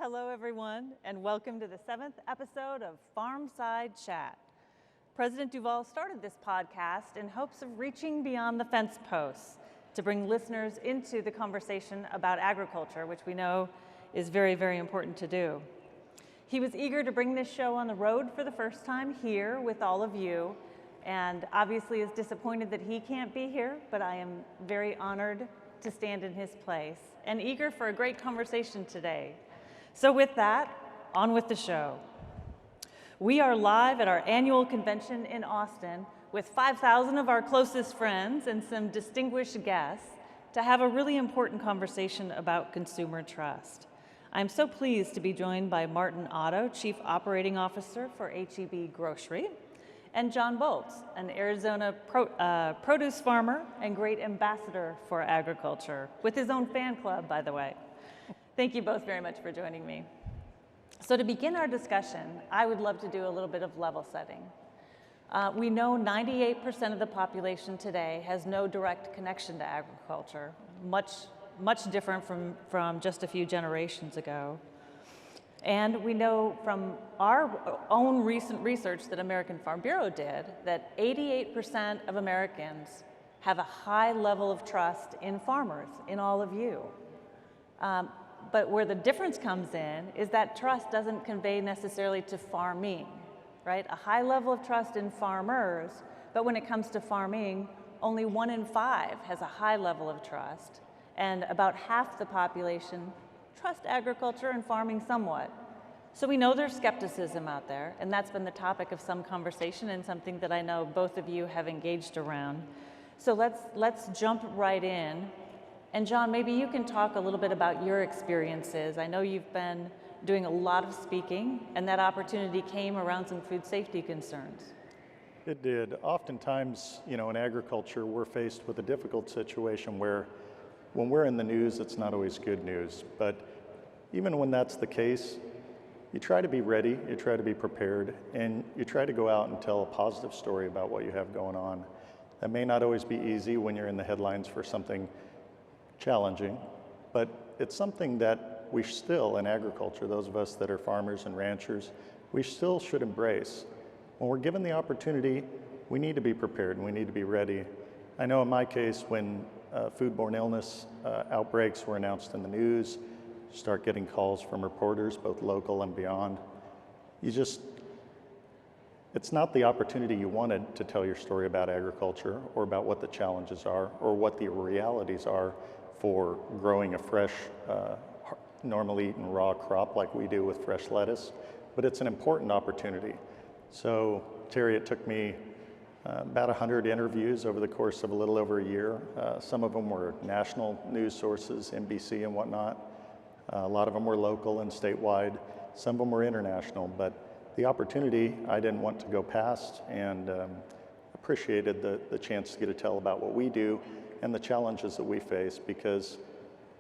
Hello, everyone, and welcome to the 7th episode of Farmside Chat. President Duvall started this podcast in hopes of reaching beyond the fence posts to bring listeners into the conversation about agriculture, which we know is very, very important to do. He was eager to bring this show on the road for the first time here with all of you, and obviously is disappointed that he can't be here, but I am very honored to stand in his place and eager for a great conversation today. So with that, on with the show. We are live at our annual convention in Austin with 5,000 of our closest friends and some distinguished guests to have a really important conversation about consumer trust. I'm so pleased to be joined by Martin Otto, Chief Operating Officer for H-E-B Grocery, and John Boelts, an Arizona produce farmer and great ambassador for agriculture, with his own fan club, by the way. Thank you both very much for joining me. So to begin our discussion, I would love to do a little bit of level setting. We know 98% of the population today has no direct connection to agriculture, much different from just a few generations ago. And we know from our own recent research that American Farm Bureau did that 88% of Americans have a high level of trust in farmers, in all of you. But where the difference comes in is that trust doesn't convey necessarily to farming, right? A high level of trust in farmers, but when it comes to farming, only 1 in 5 has a high level of trust, and about half the population trust agriculture and farming somewhat. So we know there's skepticism out there, and that's been the topic of some conversation and something that I know both of you have engaged around. So let's jump right in. And John, maybe you can talk a little bit about your experiences. I know you've been doing a lot of speaking, and that opportunity came around some food safety concerns. It did. Oftentimes, in agriculture, we're faced with a difficult situation where when we're in the news, it's not always good news. But even when that's the case, you try to be ready, you try to be prepared, and you try to go out and tell a positive story about what you have going on. That may not always be easy when you're in the headlines for something challenging, but it's something that we still, in agriculture, those of us that are farmers and ranchers, we still should embrace. When we're given the opportunity, we need to be prepared and we need to be ready. I know in my case, when foodborne illness outbreaks were announced in the news, you start getting calls from reporters, both local and beyond. It's not the opportunity you wanted to tell your story about agriculture or about what the challenges are or what the realities are for growing a fresh, normally eaten raw crop like we do with fresh lettuce, but it's an important opportunity. So Terri, it took me about 100 interviews over the course of a little over a year. Some of them were national news sources, NBC and whatnot. A lot of them were local and statewide. Some of them were international, but the opportunity I didn't want to go past, and appreciated the chance to get to tell about what we do and the challenges that we face, because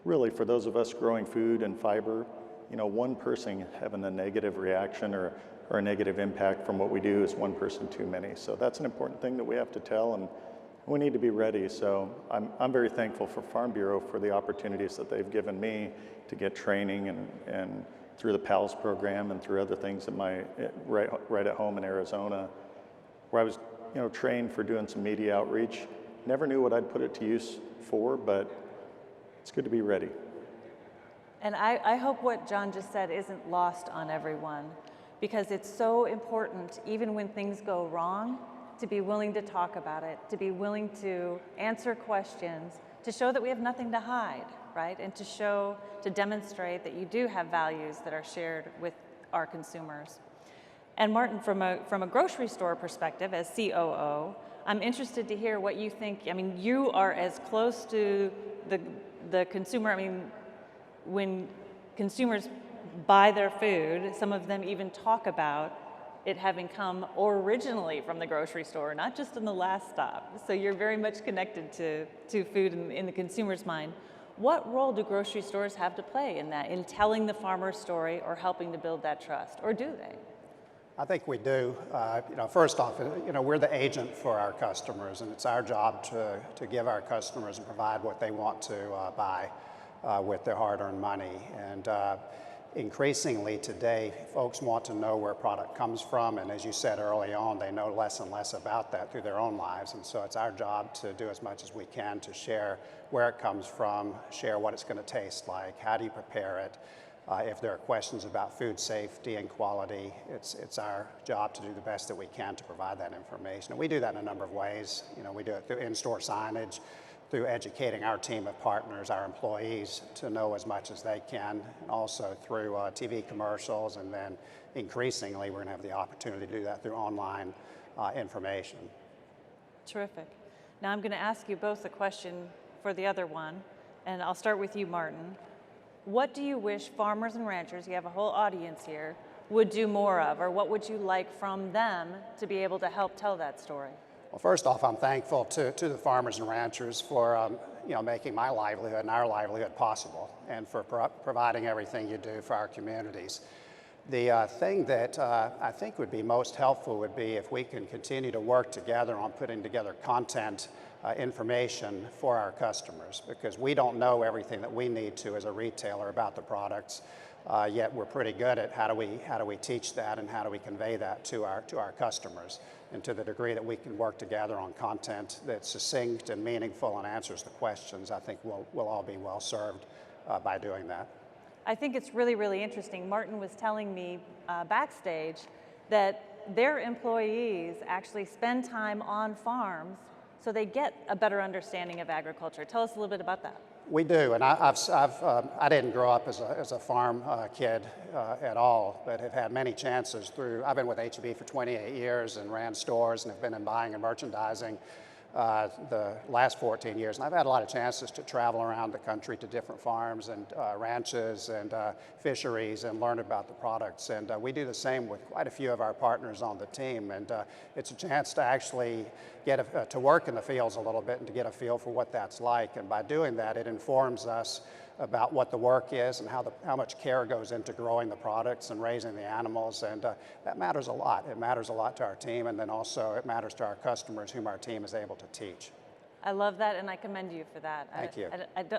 really for those of us growing food and fiber, one person having a negative reaction or a negative impact from what we do is one person too many. So that's an important thing that we have to tell, and we need to be ready. So I'm very thankful for Farm Bureau for the opportunities that they've given me to get training and through the PALS program and through other things at right at home in Arizona, where I was trained for doing some media outreach. Never knew what I'd put it to use for, but it's good to be ready. And I hope what John just said isn't lost on everyone, because it's so important, even when things go wrong, to be willing to talk about it, to be willing to answer questions, to show that we have nothing to hide, right? And to demonstrate that you do have values that are shared with our consumers. And Martin, from a grocery store perspective, as COO, I'm interested to hear what you think. I mean, you are as close to the consumer. I mean, when consumers buy their food, some of them even talk about it having come originally from the grocery store, not just in the last stop. So you're very much connected to food in the consumer's mind. What role do grocery stores have to play in that, in telling the farmer's story or helping to build that trust, or do they? I think we do. First off, we're the agent for our customers, and it's our job to give our customers and provide what they want to buy with their hard-earned money. And increasingly today, folks want to know where product comes from, and as you said early on, they know less and less about that through their own lives, and so it's our job to do as much as we can to share where it comes from, share what it's going to taste like, how do you prepare it. If there are questions about food safety and quality, it's our job to do the best that we can to provide that information. And we do that in a number of ways. You know, we do it through in-store signage, through educating our team of partners, our employees, to know as much as they can, and also through TV commercials, and then increasingly we're going to have the opportunity to do that through online information. Terrific. Now I'm going to ask you both a question for the other one, and I'll start with you, Martin. What do you wish farmers and ranchers, you have a whole audience here, would do more of, or what would you like from them to be able to help tell that story? Well, first off, I'm thankful to the farmers and ranchers for making my livelihood and our livelihood possible, and for providing everything you do for our communities. The thing that I think would be most helpful would be if we can continue to work together on putting together content information for our customers, because we don't know everything that we need to as a retailer about the products, yet we're pretty good at how do we teach that and how do we convey that to our customers. And to the degree that we can work together on content that's succinct and meaningful and answers the questions, I think we'll all be well served by doing that. I think it's really, really interesting. Martin was telling me backstage that their employees actually spend time on farms so they get a better understanding of agriculture. Tell us a little bit about that. We do, and I didn't grow up as a farm kid at all, but have had many chances through. I've been with H-E-B for 28 years and ran stores and have been in buying and merchandising the last 14 years, and I've had a lot of chances to travel around the country to different farms and ranches and fisheries and learn about the products, and we do the same with quite a few of our partners on the team, and it's a chance to actually get to work in the fields a little bit and to get a feel for what that's like, and by doing that it informs us about what the work is and how much care goes into growing the products and raising the animals, and that matters a lot. It matters a lot to our team, and then also it matters to our customers whom our team is able to teach. I love that, and I commend you for that. Thank you.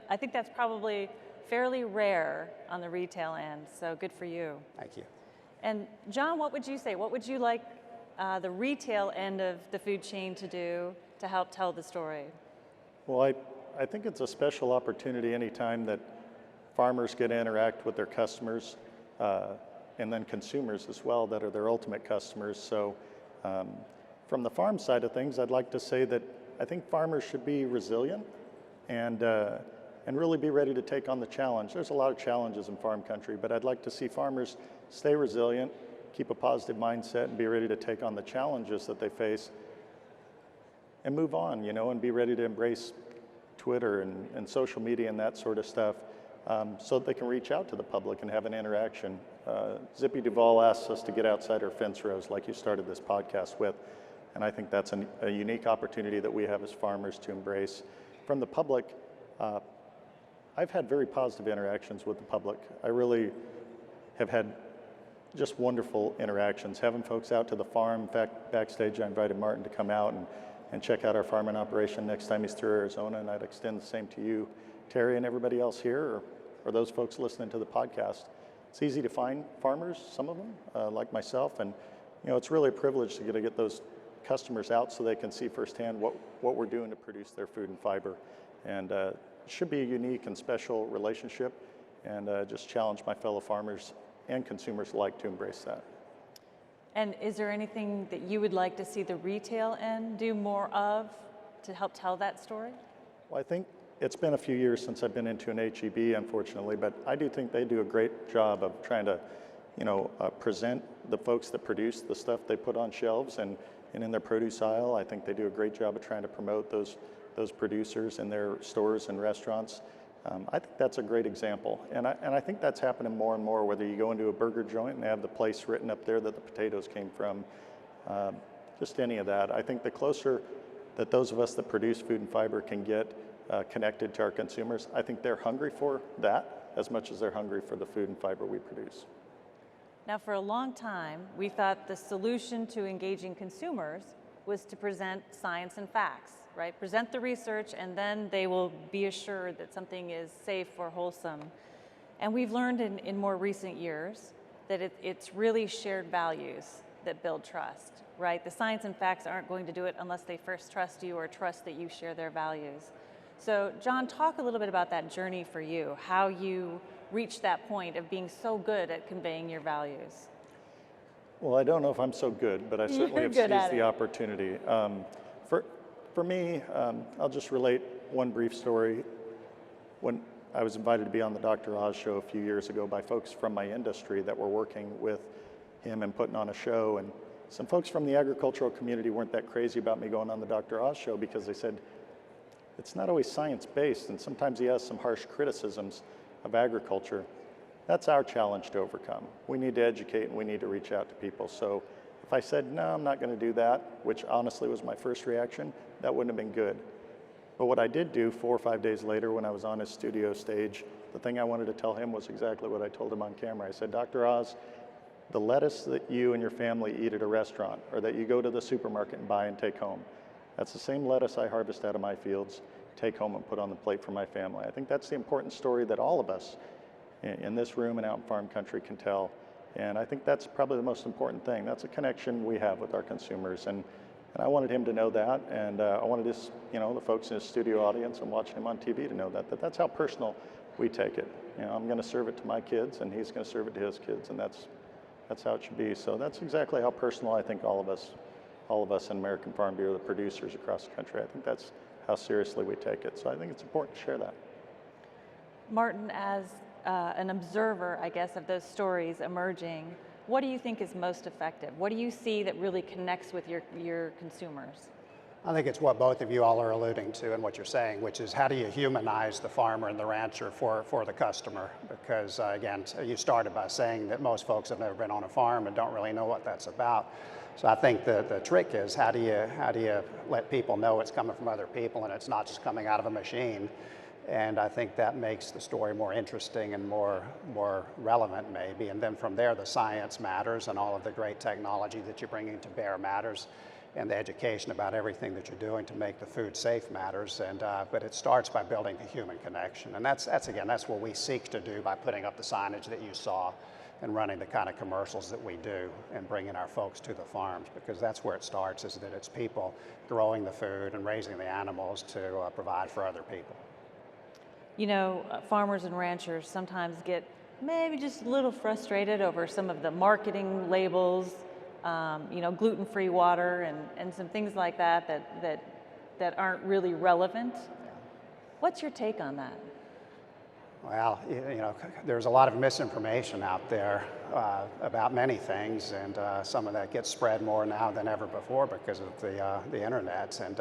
I think that's probably fairly rare on the retail end, so good for you. Thank you. And John, what would you say? What would you like the retail end of the food chain to do to help tell the story? Well, I think it's a special opportunity anytime that farmers get to interact with their customers and then consumers as well that are their ultimate customers. So from the farm side of things, I'd like to say that I think farmers should be resilient and really be ready to take on the challenge. There's a lot of challenges in farm country, but I'd like to see farmers stay resilient, keep a positive mindset, and be ready to take on the challenges that they face and move on, and be ready to embrace Twitter and social media and that sort of stuff so that they can reach out to the public and have an interaction. Zippy Duvall asks us to get outside our fence rows like you started this podcast with, and I think that's a unique opportunity that we have as farmers to embrace. From the public, I've had very positive interactions with the public. I really have had just wonderful interactions, having folks out to the farm. In fact, backstage I invited Martin to come out and check out our farming operation next time he's through Arizona, and I'd extend the same to you, Terri, and everybody else here, or those folks listening to the podcast. It's easy to find farmers, some of them, like myself, and it's really a privilege to get those customers out so they can see firsthand what we're doing to produce their food and fiber. And it should be a unique and special relationship, and just challenge my fellow farmers and consumers alike to embrace that. And is there anything that you would like to see the retail end do more of to help tell that story? Well, I think it's been a few years since I've been into an H-E-B, unfortunately, but I do think they do a great job of trying to, present the folks that produce the stuff they put on shelves and in their produce aisle. I think they do a great job of trying to promote those producers in their stores and restaurants. I think that's a great example, and I think that's happening more and more, whether you go into a burger joint and they have the place written up there that the potatoes came from, just any of that. I think the closer that those of us that produce food and fiber can get connected to our consumers, I think they're hungry for that as much as they're hungry for the food and fiber we produce. Now, for a long time, we thought the solution to engaging consumers was to present science and facts, right? Present the research, and then they will be assured that something is safe or wholesome. And we've learned in more recent years that it's really shared values that build trust, right? The science and facts aren't going to do it unless they first trust you or trust that you share their values. So John, talk a little bit about that journey for you, how you reached that point of being so good at conveying your values. Well, I don't know if I'm so good, but I certainly have seized the opportunity. For me, I'll just relate one brief story. When I was invited to be on the Dr. Oz show a few years ago by folks from my industry that were working with him and putting on a show, and some folks from the agricultural community weren't that crazy about me going on the Dr. Oz show because they said, it's not always science-based, and sometimes he has some harsh criticisms of agriculture. That's our challenge to overcome. We need to educate and we need to reach out to people. So if I said, no, I'm not going to do that, which honestly was my first reaction, that wouldn't have been good. But what I did do 4 or 5 days later when I was on his studio stage, the thing I wanted to tell him was exactly what I told him on camera. I said, Dr. Oz, the lettuce that you and your family eat at a restaurant or that you go to the supermarket and buy and take home, that's the same lettuce I harvest out of my fields, take home and put on the plate for my family. I think that's the important story that all of us in this room and out in farm country can tell. And I think that's probably the most important thing. That's a connection we have with our consumers. And I wanted him to know that. And I wanted his, the folks in his studio audience and watching him on TV to know that's how personal we take it. I'm going to serve it to my kids and he's going to serve it to his kids. And that's how it should be. So that's exactly how personal I think all of us in American Farm Bureau, the producers across the country, I think that's how seriously we take it. So I think it's important to share that. Martin, as an observer, I guess, of those stories emerging, what do you think is most effective? What do you see that really connects with your consumers? I think it's what both of you all are alluding to and what you're saying, which is how do you humanize the farmer and the rancher for the customer? Because again, you started by saying that most folks have never been on a farm and don't really know what that's about. So I think the trick is how do you let people know it's coming from other people and it's not just coming out of a machine? And I think that makes the story more interesting and more relevant maybe. And then from there, the science matters and all of the great technology that you're bringing to bear matters, and the education about everything that you're doing to make the food safe matters. And but it starts by building the human connection. And that's what we seek to do by putting up the signage that you saw and running the kind of commercials that we do and bringing our folks to the farms, because that's where it starts, is that it's people growing the food and raising the animals to provide for other people. Farmers and ranchers sometimes get maybe just a little frustrated over some of the marketing labels, gluten-free water and some things like that aren't really relevant. What's your take on that? Well, there's a lot of misinformation out there about many things, and some of that gets spread more now than ever before because of the internet. And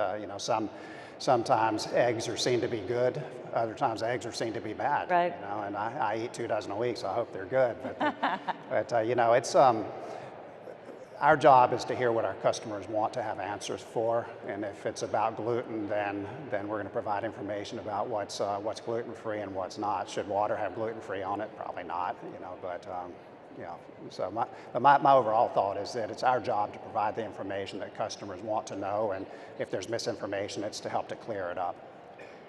sometimes eggs are seen to be good, other times eggs are seen to be bad. Right. And I eat 2 dozen a week, so I hope they're good. But it's our job is to hear what our customers want to have answers for, and if it's about gluten, then we're going to provide information about what's gluten-free and what's not. Should water have gluten-free on it? Probably not. So my overall thought is that it's our job to provide the information that customers want to know, and if there's misinformation, it's to help to clear it up.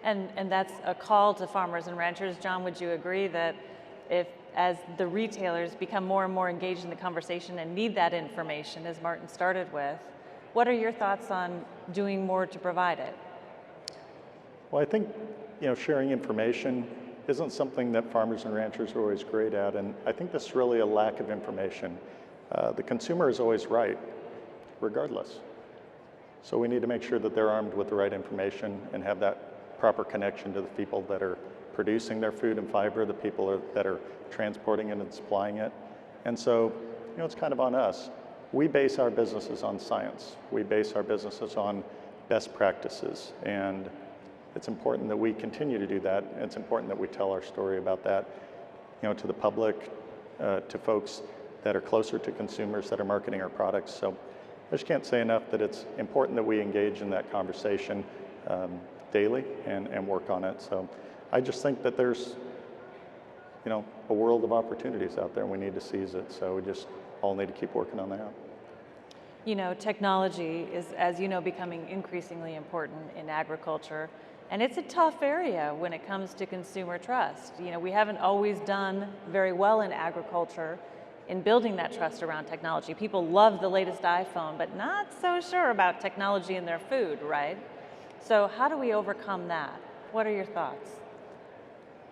And that's a call to farmers and ranchers. John, would you agree that as the retailers become more and more engaged in the conversation and need that information, as Martin started with, what are your thoughts on doing more to provide it? Well, I think sharing information isn't something that farmers and ranchers are always great at, and I think this is really a lack of information. The consumer is always right, regardless. So we need to make sure that they're armed with the right information and have that proper connection to the people that are producing their food and fiber, the people that are transporting it and supplying it. And so, it's kind of on us. We base our businesses on science. We base our businesses on best practices. And it's important that we continue to do that. It's important that we tell our story about that, to the public, to folks that are closer to consumers that are marketing our products. So I just can't say enough that it's important that we engage in that conversation daily and work on it. So I just think that there's, a world of opportunities out there and we need to seize it. So we just all need to keep working on that. Technology is, as you know, becoming increasingly important in agriculture. And it's a tough area when it comes to consumer trust. You know, we haven't always done very well in agriculture in building that trust around technology. People love the latest iPhone, but not so sure about technology in their food, right? So how do we overcome that? What are your thoughts?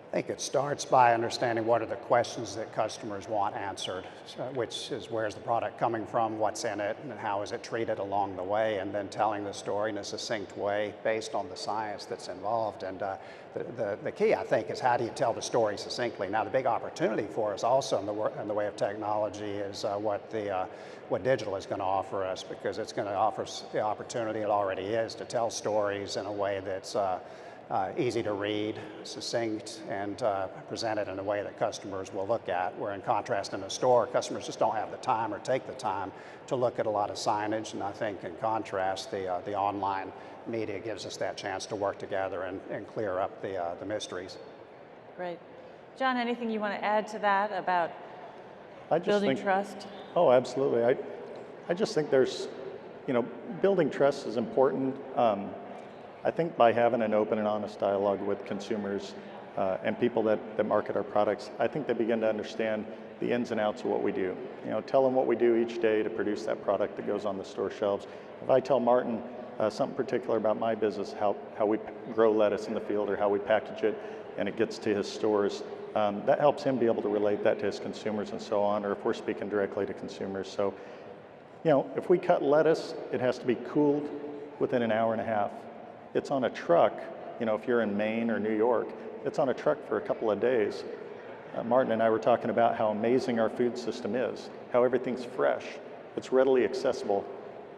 I think it starts by understanding what are the questions that customers want answered, which is where's the product coming from, what's in it, and how is it treated along the way, and then telling the story in a succinct way based on the science that's involved. And the key, I think, is how do you tell the story succinctly? Now, the big opportunity for us also in the way of technology is what digital is going to offer us, because it's going to offer us the opportunity, it already is, to tell stories in a way that's easy to read, succinct, and presented in a way that customers will look at. Where in contrast in a store, customers just don't have the time or take the time to look at a lot of signage. And I think in contrast, the online media gives us that chance to work together and clear up the mysteries. Great. John, anything you want to add to that about building trust? Oh, absolutely. I just think there's, building trust is important. I think by having an open and honest dialogue with consumers and people that market our products, I think they begin to understand the ins and outs of what we do. Tell them what we do each day to produce that product that goes on the store shelves. If I tell Martin something particular about my business, how we grow lettuce in the field or how we package it and it gets to his stores, that helps him be able to relate that to his consumers and so on, or if we're speaking directly to consumers. So, if we cut lettuce, it has to be cooled within an hour and a half. It's on a truck, if you're in Maine or New York, it's on a truck for a couple of days. Martin and I were talking about how amazing our food system is, how everything's fresh, it's readily accessible.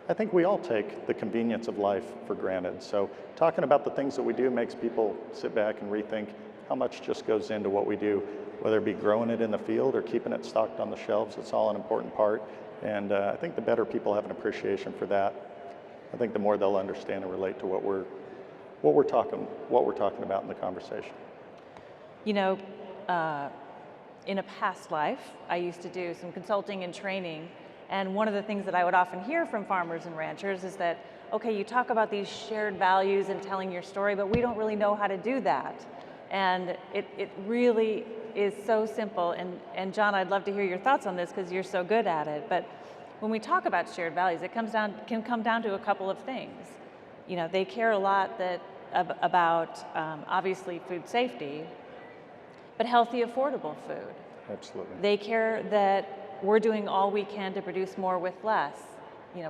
I think we all take the convenience of life for granted. So talking about the things that we do makes people sit back and rethink how much just goes into what we do, whether it be growing it in the field or keeping it stocked on the shelves. It's all an important part. And I think the better people have an appreciation for that, I think the more they'll understand and relate to what we're talking about in the conversation. In a past life, I used to do some consulting and training, and one of the things that I would often hear from farmers and ranchers is that, okay, you talk about these shared values and telling your story, but we don't really know how to do that. And it really is so simple. And John, I'd love to hear your thoughts on this because you're so good at it. But when we talk about shared values, it can come down to a couple of things. They care a lot about obviously food safety, but healthy, affordable food. Absolutely. They care that we're doing all we can to produce more with less,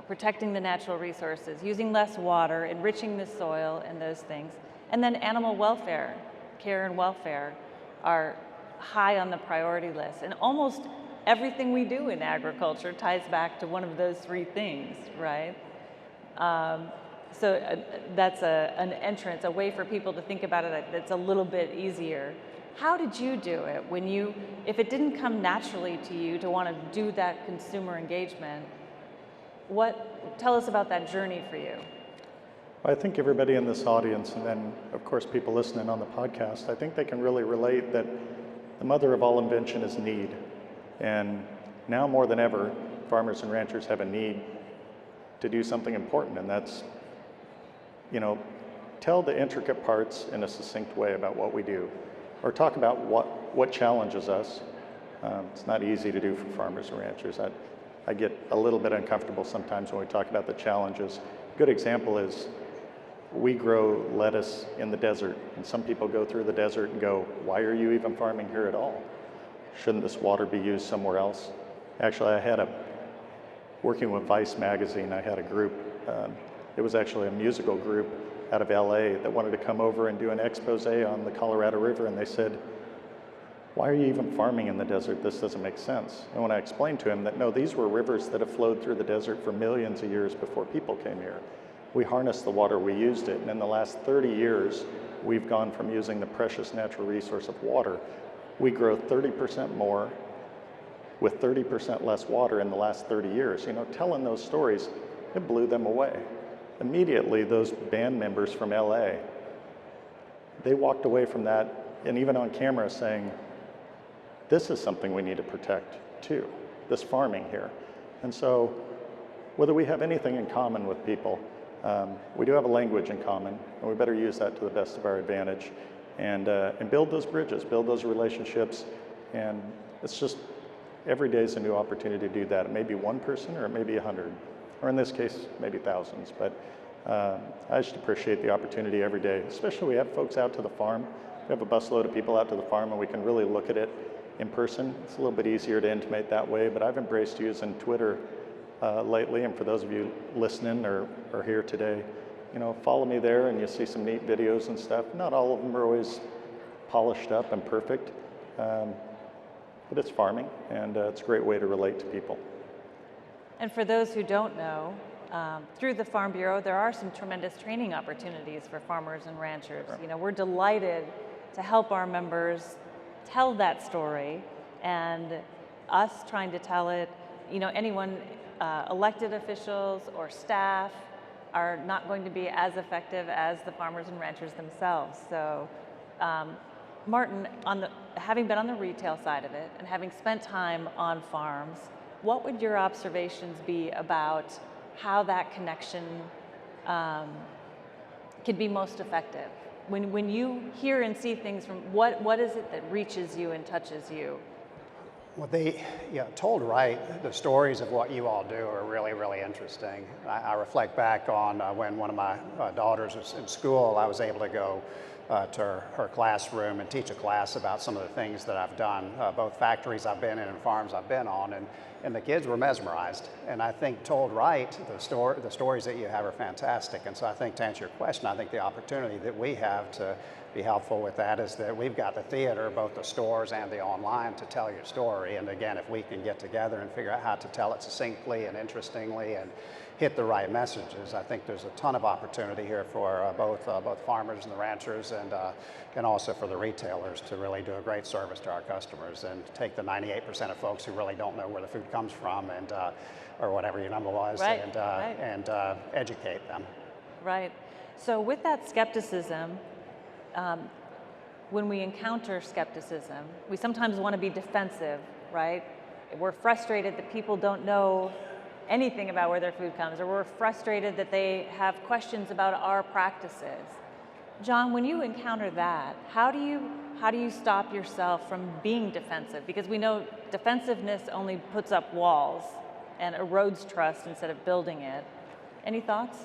protecting the natural resources, using less water, enriching the soil, and those things. And then animal welfare, care and welfare are high on the priority list. And almost everything we do in agriculture ties back to one of those three things, right? So that's an entrance, a way for people to think about it that's a little bit easier. How did you do it if it didn't come naturally to you to want to do that consumer engagement? Tell us about that journey for you. I think everybody in this audience, and then of course people listening on the podcast, I think they can really relate that the mother of all invention is need. And now more than ever, farmers and ranchers have a need to do something important, and that's, tell the intricate parts in a succinct way about what we do, or talk about what challenges us. It's not easy to do for farmers and ranchers. I get a little bit uncomfortable sometimes when we talk about the challenges. A good example is we grow lettuce in the desert, and some people go through the desert and go, why are you even farming here at all? Shouldn't this water be used somewhere else? Actually, working with Vice magazine, I had a group, it was actually a musical group out of LA that wanted to come over and do an expose on the Colorado River, and they said, why are you even farming in the desert? This doesn't make sense. And when I explained to him that, no, these were rivers that have flowed through the desert for millions of years before people came here. We harnessed the water, we used it, and in the last 30 years, we've gone from using the precious natural resource of water. We grow 30% more with 30% less water in the last 30 years. Telling those stories, it blew them away. Immediately, those band members from LA, they walked away from that, and even on camera saying, this is something we need to protect too, this farming here. And so, whether we have anything in common with people, we do have a language in common, and we better use that to the best of our advantage, and build those bridges, build those relationships, and it's just every day is a new opportunity to do that. It may be one person, or it may be 100, or in this case, maybe thousands. But I just appreciate the opportunity every day, especially we have folks out to the farm. We have a busload of people out to the farm, and we can really look at it in person. It's a little bit easier to intimate that way, but I've embraced using Twitter lately, and for those of you listening or here today, follow me there and you'll see some neat videos and stuff. Not all of them are always polished up and perfect, but it's farming, and it's a great way to relate to people. And for those who don't know, through the Farm Bureau, there are some tremendous training opportunities for farmers and ranchers. Right. We're delighted to help our members tell that story, and us trying to tell it, anyone, elected officials or staff are not going to be as effective as the farmers and ranchers themselves. So, Martin, having been on the retail side of it and having spent time on farms, what would your observations be about how that connection can be most effective? When you hear and see things from, what is it that reaches you and touches you? Well, told right, the stories of what you all do are really, really interesting. I reflect back on when one of my daughters was in school, I was able to go to her classroom and teach a class about some of the things that I've done, both factories I've been in and farms I've been on, and the kids were mesmerized. And I think told right, the stories that you have are fantastic. And so I think, to answer your question, I think the opportunity that we have to be helpful with that is that we've got the theater, both the stores and the online, to tell your story. And again, if we can get together and figure out how to tell it succinctly and interestingly and hit the right messages, I think there's a ton of opportunity here for both farmers and the ranchers, and also for the retailers to really do a great service to our customers and take the 98% of folks who really don't know where the food comes from, and or whatever your number was, right, and educate them. Right. So with that skepticism, when we encounter skepticism, we sometimes want to be defensive, right? We're frustrated that people don't know anything about where their food comes, or we're frustrated that they have questions about our practices. John, when you encounter that, how do you stop yourself from being defensive? Because we know defensiveness only puts up walls and erodes trust instead of building it. Any thoughts?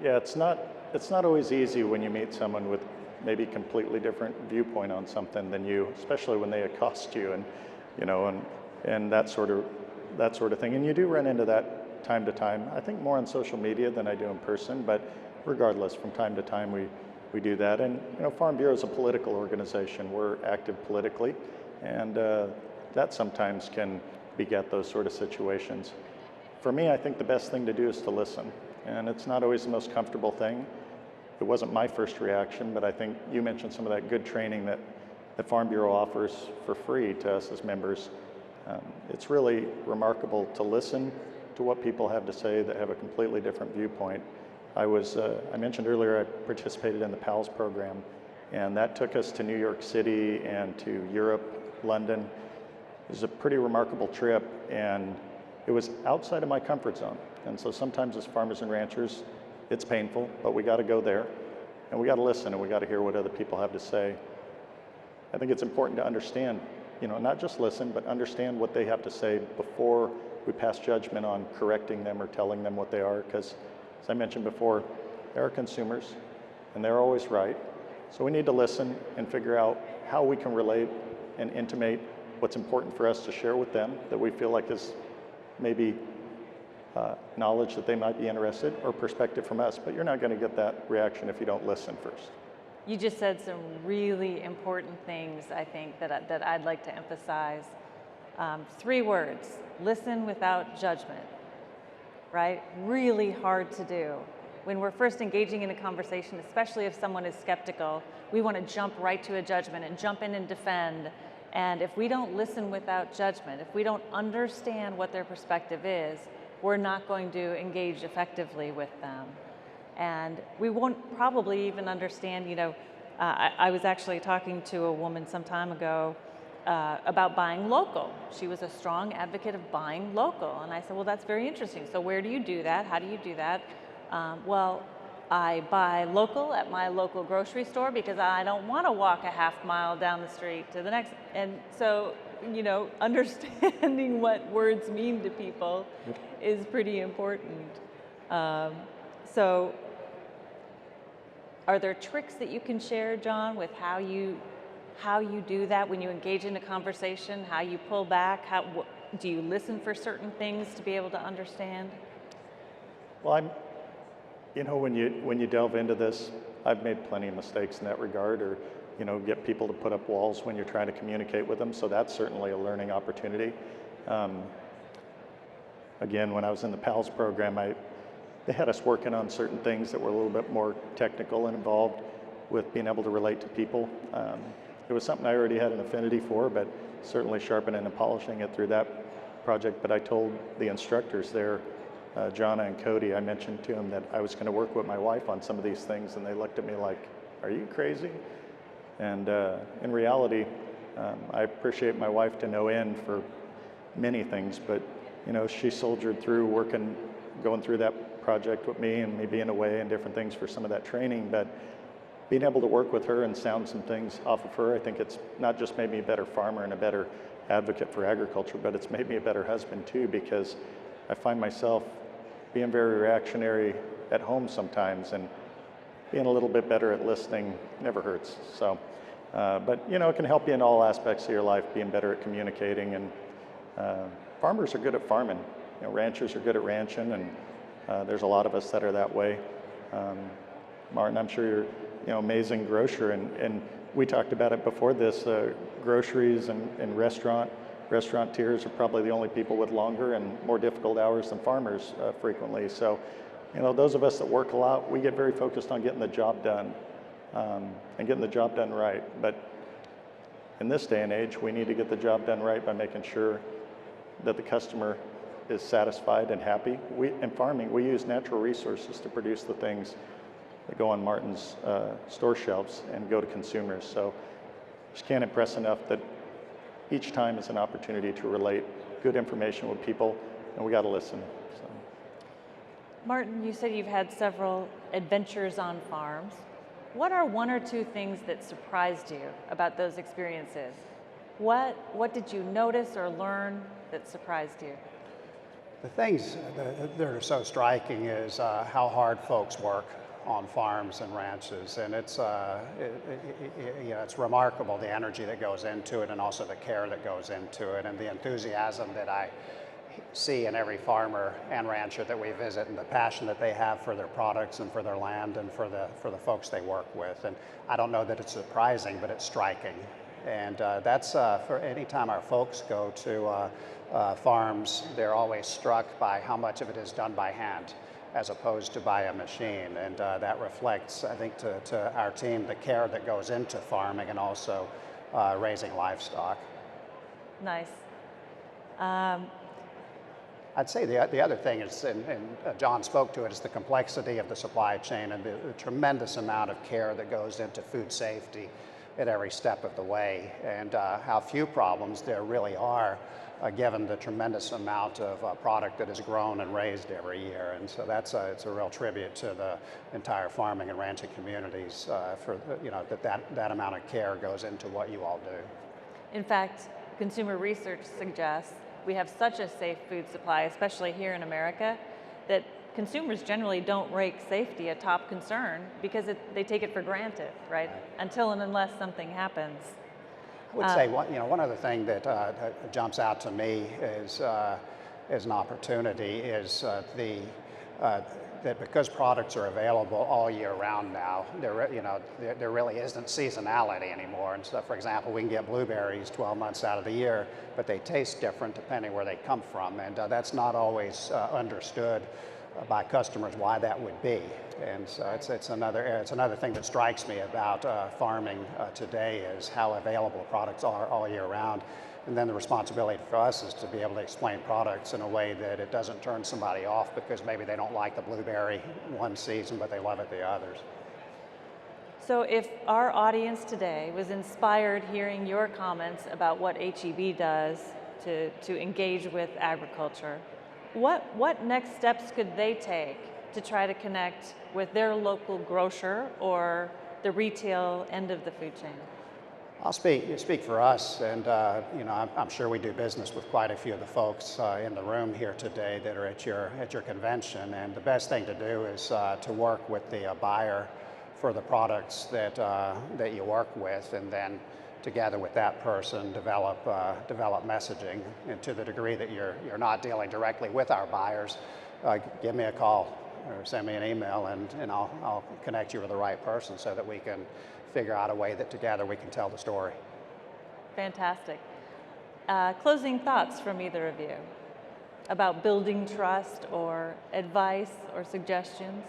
Yeah, it's not always easy when you meet someone with maybe completely different viewpoint on something than you, especially when they accost you and that sort of thing. And you do run into that time to time. I think more on social media than I do in person, but regardless, from time to time we do that. And Farm Bureau is a political organization. We're active politically, and that sometimes can beget those sort of situations. For me, I think the best thing to do is to listen, and it's not always the most comfortable thing. It wasn't my first reaction, but I think you mentioned some of that good training that the Farm Bureau offers for free to us as members. It's really remarkable to listen to what people have to say that have a completely different viewpoint. I mentioned earlier I participated in the PALS program, and that took us to New York City and to Europe, London. It was a pretty remarkable trip, and it was outside of my comfort zone. And so sometimes as farmers and ranchers, it's painful, but we got to go there, and we got to listen, and we got to hear what other people have to say. I think it's important to understand, not just listen, but understand what they have to say before we pass judgment on correcting them or telling them what they are, because as I mentioned before, they are consumers, and they're always right. So we need to listen and figure out how we can relate and intimate what's important for us to share with them that we feel like is maybe knowledge that they might be interested, or perspective from us, but you're not going to get that reaction if you don't listen first. You just said some really important things, I think, that I'd like to emphasize. 3 words: listen without judgment, right? Really hard to do. When we're first engaging in a conversation, especially if someone is skeptical, we want to jump right to a judgment and jump in and defend. And if we don't listen without judgment, if we don't understand what their perspective is, we're not going to engage effectively with them. And we won't probably even understand, I was actually talking to a woman some time ago about buying local. She was a strong advocate of buying local. And I said, well, that's very interesting. So where do you do that? How do you do that? Well, I buy local at my local grocery store because I don't want to walk a half mile down the street to the next. And so, understanding what words mean to people is pretty important. So are there tricks that you can share, John, with how you do that when you engage in a conversation, how you pull back, do you listen for certain things to be able to understand? Well, when you delve into this, I've made plenty of mistakes in that regard, or get people to put up walls when you're trying to communicate with them. So that's certainly a learning opportunity. Again, when I was in the PALS program, they had us working on certain things that were a little bit more technical and involved with being able to relate to people. It was something I already had an affinity for, but certainly sharpening and polishing it through that project. But I told the instructors there, Jonna and Cody, I mentioned to them that I was going to work with my wife on some of these things, and they looked at me like, "Are you crazy?" And in reality, I appreciate my wife to no end for many things, but she soldiered through going through that project with me, and me being away and different things for some of that training. But being able to work with her and sound some things off of her, I think it's not just made me a better farmer and a better advocate for agriculture, but it's made me a better husband too, because I find myself being very reactionary at home sometimes, and being a little bit better at listening never hurts. So, but it can help you in all aspects of your life, being better at communicating. And farmers are good at farming. Ranchers are good at ranching, and there's a lot of us that are that way. Martin, I'm sure you're amazing grocer, and we talked about it before this. Groceries and restaurateurs are probably the only people with longer and more difficult hours than farmers frequently. So, those of us that work a lot, we get very focused on getting the job done and getting the job done right. But in this day and age, we need to get the job done right by making sure that the customer is satisfied and happy. In farming, we use natural resources to produce the things that go on Martin's store shelves and go to consumers. So just can't impress enough that each time is an opportunity to relate good information with people, and we got to listen. So. Martin, you said you've had several adventures on farms. What are one or two things that surprised you about those experiences? What did you notice or learn that surprised you? The things that are so striking is how hard folks work on farms and ranches, and it's remarkable the energy that goes into it, and also the care that goes into it, and the enthusiasm that I see in every farmer and rancher that we visit, and the passion that they have for their products and for their land and for the folks they work with. And I don't know that it's surprising, but it's striking. And that's for any time our folks go to farms, they're always struck by how much of it is done by hand as opposed to by a machine. And that reflects, I think, to our team, the care that goes into farming and also raising livestock. Nice. I'd say the other thing is, and John spoke to it, is the complexity of the supply chain and the tremendous amount of care that goes into food safety at every step of the way, and how few problems there really are given the tremendous amount of product that is grown and raised every year. And so it's a real tribute to the entire farming and ranching communities for that amount of care goes into what you all do. In fact, consumer research suggests we have such a safe food supply, especially here in America, that consumers generally don't rate safety a top concern because they take it for granted, right? Until and unless something happens. I would say one other thing that jumps out to me is as an opportunity is that because products are available all year round now, there really isn't seasonality anymore. And so, for example, we can get blueberries 12 months out of the year, but they taste different depending where they come from, and that's not always understood by customers why that would be. And so it's another thing that strikes me about farming today is how available products are all year round. And then the responsibility for us is to be able to explain products in a way that it doesn't turn somebody off because maybe they don't like the blueberry one season, but they love it the others. So if our audience today was inspired hearing your comments about what HEB does to engage with agriculture, what next steps could they take to try to connect with their local grocer or the retail end of the food chain? I'll speak for us, and I'm sure we do business with quite a few of the folks in the room here today that are at your convention. And the best thing to do is to work with the buyer for the products that you work with, and then together with that person develop messaging. And to the degree that you're not dealing directly with our buyers, give me a call or send me an email, and I'll connect you with the right person so that we can figure out a way that together we can tell the story. Fantastic. Closing thoughts from either of you about building trust or advice or suggestions?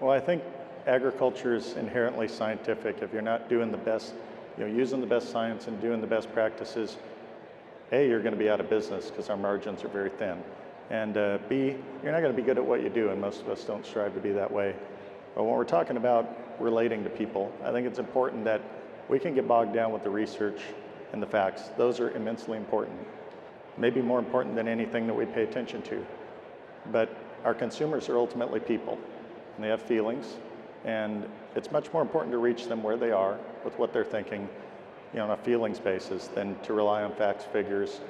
Well, I think agriculture is inherently scientific. If you're not doing the best, using the best science and doing the best practices, A, you're going to be out of business because our margins are very thin. And B, you're not going to be good at what you do, and most of us don't strive to be that way. But when we're talking about relating to people, I think it's important that we can get bogged down with the research and the facts. Those are immensely important, maybe more important than anything that we pay attention to. But our consumers are ultimately people, and they have feelings, and it's much more important to reach them where they are with what they're thinking, on a feelings basis than to rely on facts, figures.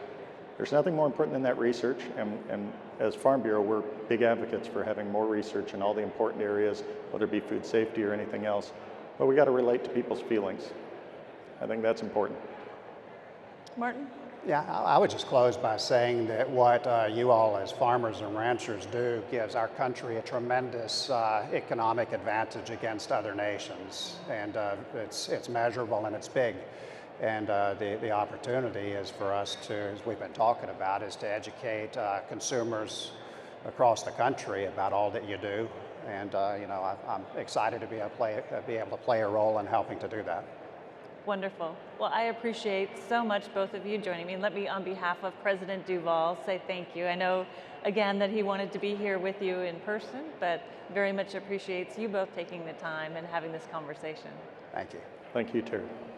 There's nothing more important than that research, and as Farm Bureau, we're big advocates for having more research in all the important areas, whether it be food safety or anything else. But we got to relate to people's feelings. I think that's important. Martin? Yeah, I would just close by saying that what you all as farmers and ranchers do gives our country a tremendous economic advantage against other nations, and it's measurable and it's big. And the opportunity is for us to, as we've been talking about, is to educate consumers across the country about all that you do. And I'm excited to be able to play a role in helping to do that. Wonderful. Well, I appreciate so much both of you joining me. Let me, on behalf of President Duval, say thank you. I know, again, that he wanted to be here with you in person, but very much appreciates you both taking the time and having this conversation. Thank you. Thank you, Terri.